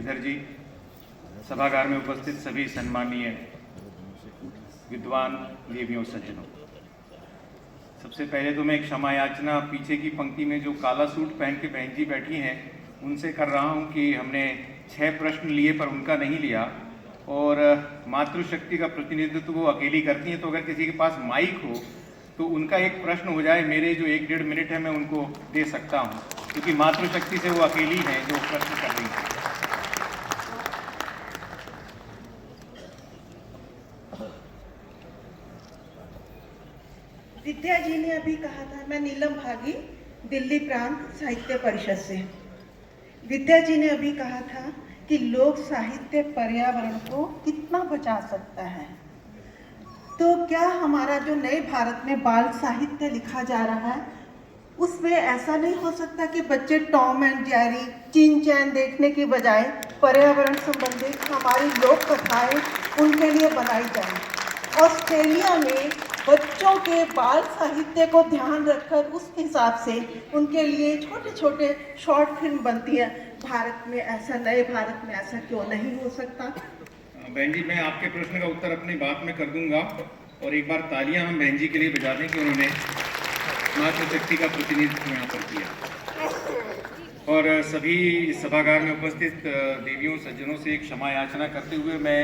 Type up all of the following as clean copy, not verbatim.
श्रीधर जी, सभागार में उपस्थित सभी सम्मानीय विद्वान देवियों सज्जनों, सबसे पहले तो मैं एक क्षमा याचना पीछे की पंक्ति में जो काला सूट पहन के बहन जी बैठी हैं उनसे कर रहा हूं कि हमने 6 प्रश्न लिए पर उनका नहीं लिया और मातृशक्ति का प्रतिनिधित्व वो अकेली करती हैं, तो अगर किसी के पास माइक हो तो उनका एक प्रश्न हो जाए, मेरे जो 1-1.5 मिनट है मैं उनको दे सकता हूं, क्योंकि मातृशक्ति से वो अकेली हैं जो प्रश्न कर रही हैं। विद्या जी ने अभी कहा था, मैं नीलम भागी दिल्ली प्रांत साहित्य परिषद से। विद्या जी ने अभी कहा था कि लोक साहित्य पर्यावरण को कितना बचा सकता है। तो क्या हमारा जो नए भारत में बाल साहित्य लिखा जा रहा है उसमें ऐसा नहीं हो सकता कि बच्चे टॉम एंड जेरी, चिन चैन देखने की बजाय पर्यावरण संबंधित हमारी लोक कथाएं उनके लिए बनाई जाए। ऑस्ट्रेलिया में बच्चों के बाल साहित्य को ध्यान रखकर उस हिसाब से उनके लिए छोटे छोटे शॉर्ट फिल्म बनती है। भारत में ऐसा, नए भारत में ऐसा क्यों नहीं हो सकता? बहन जी, मैं आपके प्रश्न का उत्तर अपनी बात में कर दूंगा और एक बार तालियां हम बहन जी के लिए बजा दें कि उन्होंने मातृशक्ति का प्रतिनिधित्व यहाँ पर किया। और सभी सभागार में उपस्थित देवियों सज्जनों से एक क्षमा याचना करते हुए मैं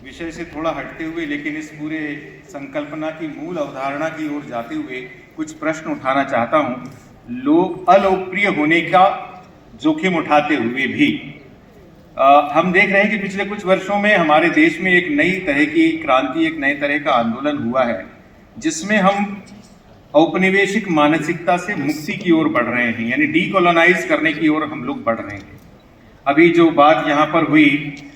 विषय से थोड़ा हटते हुए लेकिन इस पूरे संकल्पना की मूल अवधारणा की ओर जाते हुए कुछ प्रश्न उठाना चाहता हूँ। लोग अलोकप्रिय होने का जोखिम उठाते हुए भी हम देख रहे हैं कि पिछले कुछ वर्षों में हमारे देश में एक नई तरह की क्रांति, एक नए तरह का आंदोलन हुआ है जिसमें हम औपनिवेशिक मानसिकता से मुक्ति की ओर बढ़ रहे हैं, यानी डीकोलोनाइज करने की ओर हम लोग बढ़ रहे हैं। अभी जो बात यहाँ पर हुई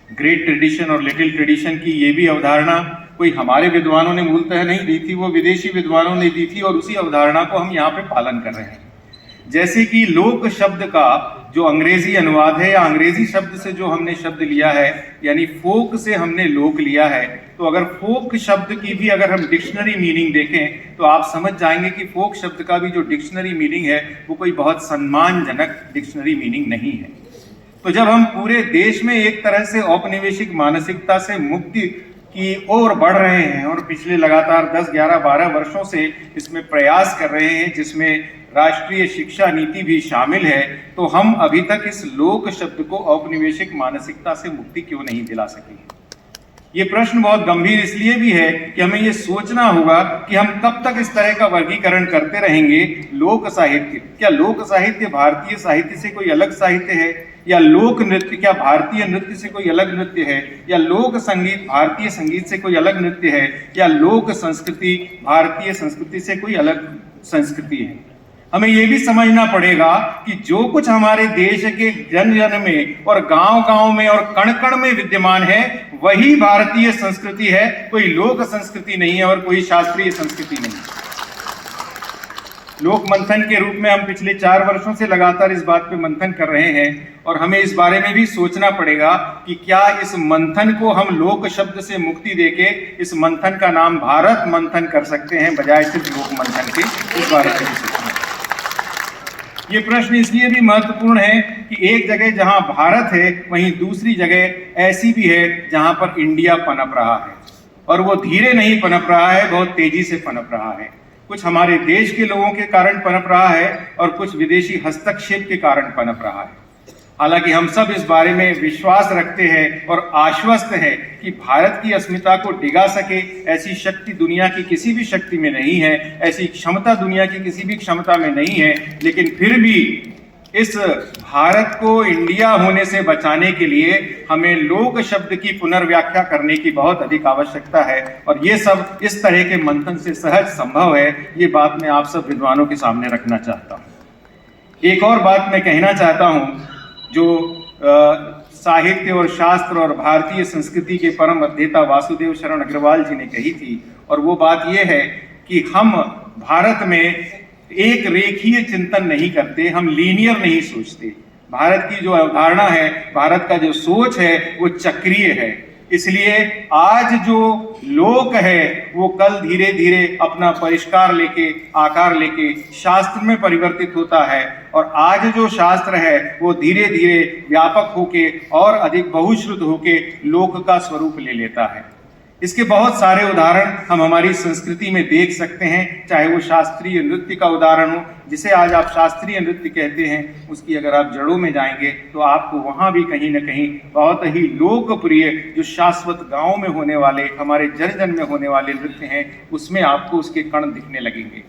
ग्रेट ट्रेडिशन और लिटिल ट्रेडिशन की, ये भी अवधारणा कोई हमारे विद्वानों ने मूलतः नहीं दी थी, वो विदेशी विद्वानों ने दी थी और उसी अवधारणा को हम यहाँ पे पालन कर रहे हैं। जैसे कि लोक शब्द का जो अंग्रेजी अनुवाद है या अंग्रेजी शब्द से जो हमने शब्द लिया है, यानी फोक से हमने लोक लिया है, तो अगर फोक शब्द की भी अगर हम डिक्शनरी मीनिंग देखें तो आप समझ जाएंगे कि फोक शब्द का भी जो डिक्शनरी मीनिंग है वो कोई बहुत सम्मानजनक डिक्शनरी मीनिंग नहीं है। तो जब हम पूरे देश में एक तरह से औपनिवेशिक मानसिकता से मुक्ति की ओर बढ़ रहे हैं और पिछले लगातार 10, 11, 12 वर्षों से इसमें प्रयास कर रहे हैं जिसमें राष्ट्रीय शिक्षा नीति भी शामिल है, तो हम अभी तक इस लोक शब्द को औपनिवेशिक मानसिकता से मुक्ति क्यों नहीं दिला सके हैं? ये प्रश्न बहुत गंभीर इसलिए भी है कि हमें ये सोचना होगा कि हम कब तक इस तरह का वर्गीकरण करते रहेंगे। लोक साहित्य, क्या लोक साहित्य भारतीय साहित्य से कोई अलग साहित्य है? या लोक नृत्य क्या भारतीय नृत्य से कोई अलग नृत्य है? या लोक संगीत भारतीय संगीत से कोई अलग नृत्य है? या लोक संस्कृति भारतीय संस्कृति से कोई अलग संस्कृति है? हमें यह भी समझना पड़ेगा कि जो कुछ हमारे देश के जन जन में और गांव गांव में और कण कण में विद्यमान है वही भारतीय संस्कृति है, कोई लोक संस्कृति नहीं है और कोई शास्त्रीय संस्कृति नहीं है। लोक मंथन के रूप में हम पिछले 4 वर्षों से लगातार इस बात पे मंथन कर रहे हैं और हमें इस बारे में भी सोचना पड़ेगा कि क्या इस मंथन को हम लोक शब्द से मुक्ति देके इस मंथन का नाम भारत मंथन कर सकते हैं बजाय सिर्फ लोक मंथन के। इस बारे में सोचना, ये प्रश्न इसलिए भी महत्वपूर्ण है कि एक जगह जहां भारत है वहीं दूसरी जगह ऐसी भी है जहां पर इंडिया पनप रहा है और वो धीरे नहीं पनप रहा है, बहुत तेजी से पनप रहा है। कुछ हमारे देश के लोगों के कारण पनप रहा है और कुछ विदेशी हस्तक्षेप के कारण पनप रहा है। हालांकि हम सब इस बारे में विश्वास रखते हैं और आश्वस्त है कि भारत की अस्मिता को डिगा सके ऐसी शक्ति दुनिया की किसी भी शक्ति में नहीं है, ऐसी क्षमता दुनिया की किसी भी क्षमता में नहीं है। लेकिन फिर भी इस भारत को इंडिया होने से बचाने के लिए हमें लोक शब्द की पुनर्व्याख्या करने की बहुत अधिक आवश्यकता है और ये सब इस तरह के मंथन से सहज संभव है। ये बात मैं आप सब विद्वानों के सामने रखना चाहता हूँ। एक और बात मैं कहना चाहता हूँ जो साहित्य और शास्त्र और भारतीय संस्कृति के परम अध्येता वासुदेव शरण अग्रवाल जी ने कही थी, और वो बात ये है कि हम भारत में एक रेखीय चिंतन नहीं करते, हम लीनियर नहीं सोचते। भारत की जो अवधारणा है, भारत का जो सोच है वो चक्रीय है। इसलिए आज जो लोक है वो कल धीरे धीरे अपना परिष्कार लेके, आकार लेके शास्त्र में परिवर्तित होता है, और आज जो शास्त्र है वो धीरे धीरे व्यापक होके और अधिक बहुश्रुत होके लोक का स्वरूप ले लेता है। इसके बहुत सारे उदाहरण हम हमारी संस्कृति में देख सकते हैं, चाहे वो शास्त्रीय नृत्य का उदाहरण हो, जिसे आज आप शास्त्रीय नृत्य कहते हैं, उसकी अगर आप जड़ों में जाएंगे तो आपको वहां भी कहीं ना कहीं बहुत ही लोकप्रिय जो शाश्वत गांव में होने वाले, हमारे जन जन में होने वाले नृत्य हैं, उसमें आपको उसके कण दिखने लगेंगे।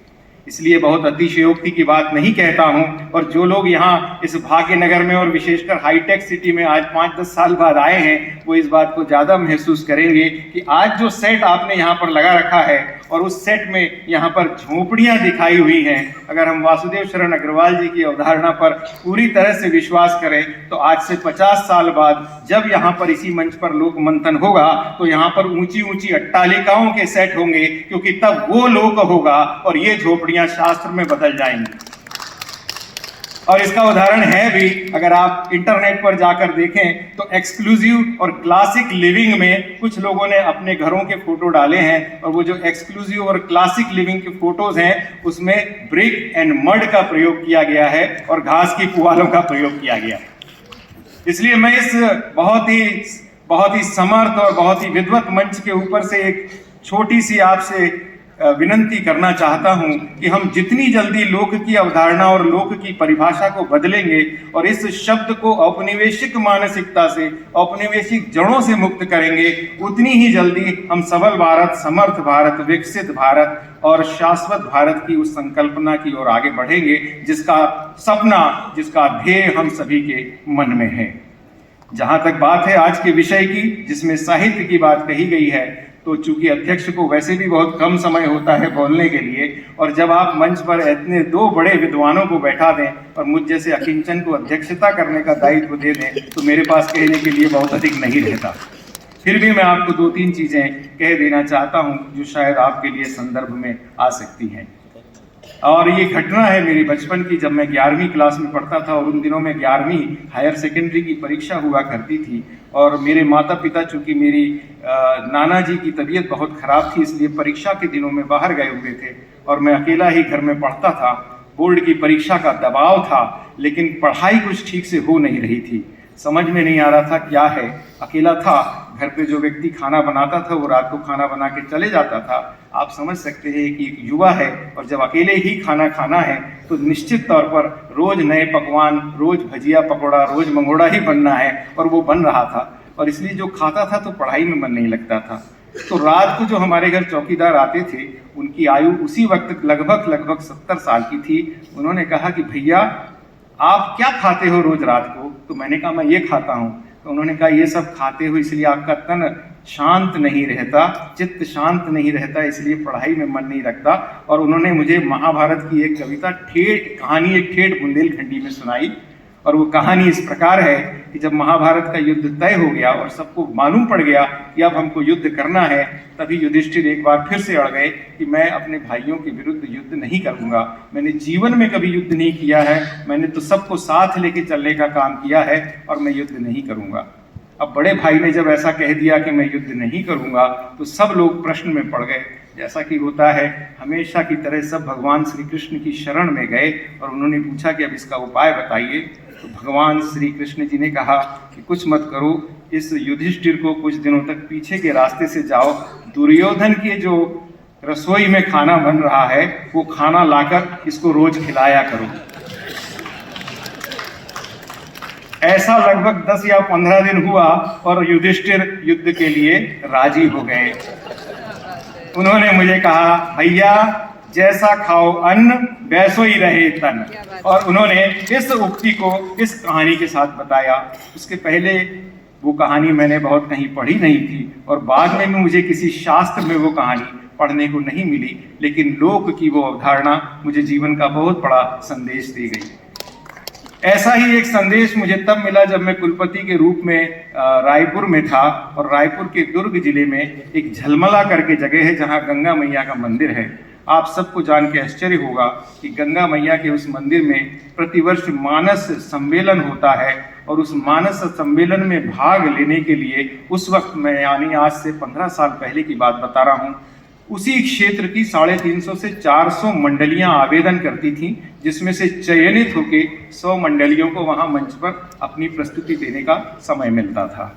इसलिए बहुत अतिशयोक्ति की बात नहीं कहता हूं, और जो लोग यहाँ इस भाग्यनगर में और विशेषकर हाईटेक सिटी में आज 5-10 साल बाद आए हैं, वो इस बात को ज्यादा महसूस करेंगे कि आज जो सेट आपने यहाँ पर लगा रखा है और उस सेट में यहाँ पर झोपड़ियां दिखाई हुई हैं, अगर हम वासुदेव शरण अग्रवाल जी की अवधारणा पर पूरी तरह से विश्वास करें तो आज से 50 साल बाद जब यहाँ पर इसी मंच पर लोक मंथन होगा तो यहाँ पर ऊंची ऊंची अट्टालिकाओं के सेट होंगे, क्योंकि तब वो लोक होगा और ये झोपड़ियां शास्त्र में बदल जाएंगी। और इसका उदाहरण है भी, अगर आप इंटरनेट पर जाकर देखें तो एक्सक्लूसिव और क्लासिक लिविंग में कुछ लोगों ने अपने घरों के फोटो डाले हैं, और वो जो एक्सक्लूसिव और क्लासिक लिविंग के फोटोज हैं उसमें ब्रिक एंड मड का प्रयोग किया गया है और घास की पुआलों का प्रयोग किया गया है। इसलिए मैं इस बहुत ही समर्थ और बहुत ही विद्वत मंच के ऊपर से एक छोटी सी आपसे विनंती करना चाहता हूं कि हम जितनी जल्दी लोक की अवधारणा और लोक की परिभाषा को बदलेंगे और इस शब्द को औपनिवेशिक मानसिकता से, औपनिवेशिक जड़ों से मुक्त करेंगे, उतनी ही जल्दी हम सबल भारत, समर्थ भारत, विकसित भारत और शाश्वत भारत की उस संकल्पना की ओर आगे बढ़ेंगे जिसका सपना, जिसका ध्येय हम सभी के मन में है। जहां तक बात है आज के विषय की, जिसमें साहित्य की बात कही गई है, तो चूंकि अध्यक्ष को वैसे भी बहुत कम समय होता है बोलने के लिए, और जब आप मंच पर इतने दो बड़े विद्वानों को बैठा दें और मुझ जैसे अकिंचन को अध्यक्षता करने का दायित्व दे दें, तो मेरे पास कहने के लिए बहुत अधिक नहीं रहता। फिर भी मैं आपको 2-3 चीजें कह देना चाहता हूं जो शायद आपके लिए संदर्भ में आ सकती हैं। और ये घटना है मेरी बचपन की, जब मैं 11वीं क्लास में पढ़ता था, और उन दिनों में 11वीं हायर सेकेंडरी की परीक्षा हुआ करती थी, और मेरे माता पिता, चूंकि मेरी नाना जी की तबीयत बहुत खराब थी, इसलिए परीक्षा के दिनों में बाहर गए हुए थे और मैं अकेला ही घर में पढ़ता था। बोर्ड की परीक्षा का दबाव था, लेकिन पढ़ाई कुछ ठीक से हो नहीं रही थी, समझ में नहीं आ रहा था क्या है। अकेला था, घर पे जो व्यक्ति खाना बनाता था वो रात को खाना बना के चले जाता था। आप समझ सकते हैं कि एक युवा है और जब अकेले ही खाना खाना है तो निश्चित तौर पर रोज नए पकवान, रोज भजिया पकौड़ा, रोज मंगोड़ा ही बनना है, और वो बन रहा था, और इसलिए जो खाता था तो पढ़ाई में मन नहीं लगता था। तो रात को जो हमारे घर चौकीदार आते थे, उनकी आयु उसी वक्त लगभग 70 साल की थी। उन्होंने कहा कि भैया आप क्या खाते हो रोज रात को? तो मैंने कहा मैं ये खाता हूँ। तो उन्होंने कहा ये सब खाते हो इसलिए आपका तन शांत नहीं रहता, चित्त शांत नहीं रहता, इसलिए पढ़ाई में मन नहीं लगता। और उन्होंने मुझे महाभारत की एक कविता कहानी एक ठेठ बुंदेलखंडी में सुनाई, और वो कहानी इस प्रकार है कि जब महाभारत का युद्ध तय हो गया और सबको मालूम पड़ गया कि अब हमको युद्ध करना है, तभी युधिष्ठिर एक बार फिर से अड़ गए कि मैं अपने भाइयों के विरुद्ध युद्ध नहीं करूंगा। मैंने जीवन में कभी युद्ध नहीं किया है, मैंने तो सबको साथ लेके चलने का काम किया है, और मैं युद्ध नहीं करूंगा। अब बड़े भाई ने जब ऐसा कह दिया कि मैं युद्ध नहीं करूंगा, तो सब लोग प्रश्न में पड़ गए। जैसा कि होता है, हमेशा की तरह सब भगवान श्री कृष्ण की शरण में गए और उन्होंने पूछा कि अब इसका उपाय बताइए। तो भगवान श्री कृष्ण जी ने कहा कि कुछ मत करो, इस युधिष्ठिर को कुछ दिनों तक पीछे के रास्ते से जाओ, दुर्योधन के जो रसोई में खाना बन रहा है वो खाना लाकर इसको रोज खिलाया करो। ऐसा लगभग 10 या 15 दिन हुआ और युधिष्ठिर युद्ध के लिए राजी हो गए। उन्होंने मुझे कहा भैया जैसा खाओ अन्न वैसो ही रहे तन, और उन्होंने इस उक्ति को इस कहानी के साथ बताया। उसके पहले वो कहानी मैंने बहुत कहीं पढ़ी नहीं थी, और बाद में भी मुझे किसी शास्त्र में वो कहानी पढ़ने को नहीं मिली, लेकिन लोक की वो अवधारणा मुझे जीवन का बहुत बड़ा संदेश दे गई। ऐसा ही एक संदेश मुझे तब मिला जब मैं कुलपति के रूप में रायपुर में था, और रायपुर के दुर्ग जिले में एक झलमला करके जगह है जहां गंगा मैया का मंदिर है। आप सबको जान के आश्चर्य होगा कि गंगा मैया के उस मंदिर में प्रतिवर्ष मानस सम्मेलन होता है, और उस मानस सम्मेलन में भाग लेने के लिए उस वक्त मैं, यानी आज से 15 साल पहले की बात बता रहा हूँ, उसी क्षेत्र की 350 से 400 मंडलियां आवेदन करती थीं, जिसमें से चयनित होके 100 मंडलियों को वहां मंच पर अपनी प्रस्तुति देने का समय मिलता था।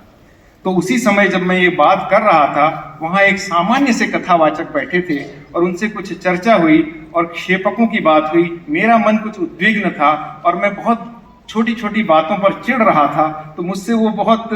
तो उसी समय जब मैं ये बात कर रहा था, वहां एक सामान्य से कथावाचक बैठे थे और उनसे कुछ चर्चा हुई और क्षेपकों की बात हुई। मेरा मन कुछ उद्विग्न था और मैं बहुत छोटी छोटी बातों पर चिढ़ रहा था। तो मुझसे वो बहुत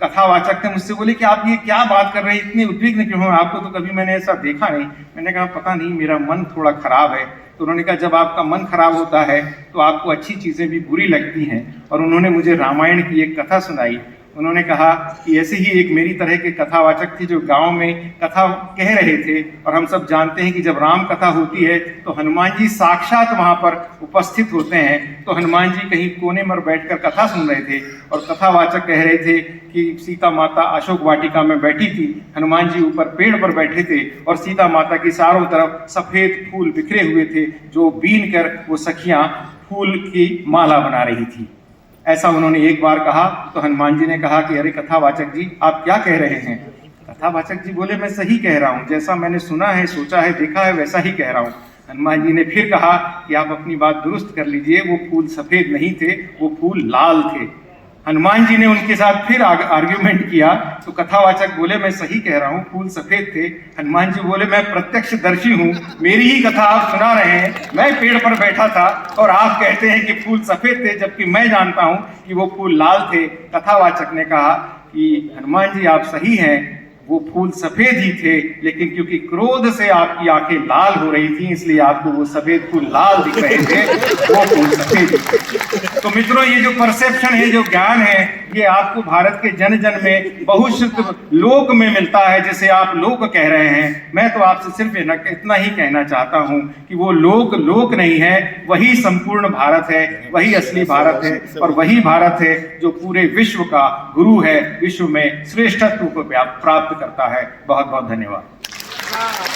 कथावाचक थे, मुझसे बोले कि आप ये क्या बात कर रहे हैं, इतने उद्विग्न क्यों हैं, आपको तो कभी मैंने ऐसा देखा नहीं। मैंने कहा पता नहीं, मेरा मन थोड़ा खराब है। तो उन्होंने कहा जब आपका मन खराब होता है तो आपको अच्छी चीज़ें भी बुरी लगती हैं। और उन्होंने मुझे रामायण की एक कथा सुनाई। उन्होंने कहा कि ऐसे ही एक मेरी तरह के कथावाचक थे जो गांव में कथा कह रहे थे, और हम सब जानते हैं कि जब राम कथा होती है तो हनुमान जी साक्षात वहां पर उपस्थित होते हैं। तो हनुमान जी कहीं कोने में बैठकर कथा सुन रहे थे और कथावाचक कह रहे थे कि सीता माता अशोक वाटिका में बैठी थी, हनुमान जी ऊपर पेड़ पर बैठे थे और सीता माता की चारों तरफ सफेद फूल बिखरे हुए थे जो बीन कर वो सखियां फूल की माला बना रही थी। ऐसा उन्होंने एक बार कहा। तो हनुमान जी ने कहा कि अरे कथावाचक जी, आप क्या कह रहे हैं। कथावाचक जी बोले मैं सही कह रहा हूँ, जैसा मैंने सुना है, सोचा है, देखा है, वैसा ही कह रहा हूँ। हनुमान जी ने फिर कहा कि आप अपनी बात दुरुस्त कर लीजिए, वो फूल सफेद नहीं थे, वो फूल लाल थे। हनुमान जी ने उनके साथ फिर आर्ग्यूमेंट किया। तो कथावाचक बोले मैं सही कह रहा हूँ, फूल सफेद थे। हनुमान जी बोले मैं प्रत्यक्षदर्शी हूँ, मेरी ही कथा आप सुना रहे हैं, मैं पेड़ पर बैठा था और आप कहते हैं कि फूल सफेद थे, जबकि मैं जानता हूँ कि वो फूल लाल थे। कथावाचक ने कहा कि हनुमान जी आप सही हैं, वो फूल सफेद ही थे, लेकिन क्योंकि क्रोध से आपकी आंखें लाल हो रही थी इसलिए आपको वो सफेद फूल लाल दिख रहे थे, वो फूल सफेद। तो मित्रों, ये जो परसेप्शन है, जो ज्ञान है, ये आपको भारत के जन जन में बहुश्रुत लोक में मिलता है, जिसे आप लोक कह रहे हैं। मैं तो आपसे सिर्फ इतना ही कहना चाहता हूं कि वो लोक नहीं है, वही संपूर्ण भारत है, वही असली भारत है, और वही भारत है जो पूरे विश्व का गुरु है, विश्व में श्रेष्ठत्व को प्राप्त करता है। बहुत बहुत धन्यवाद।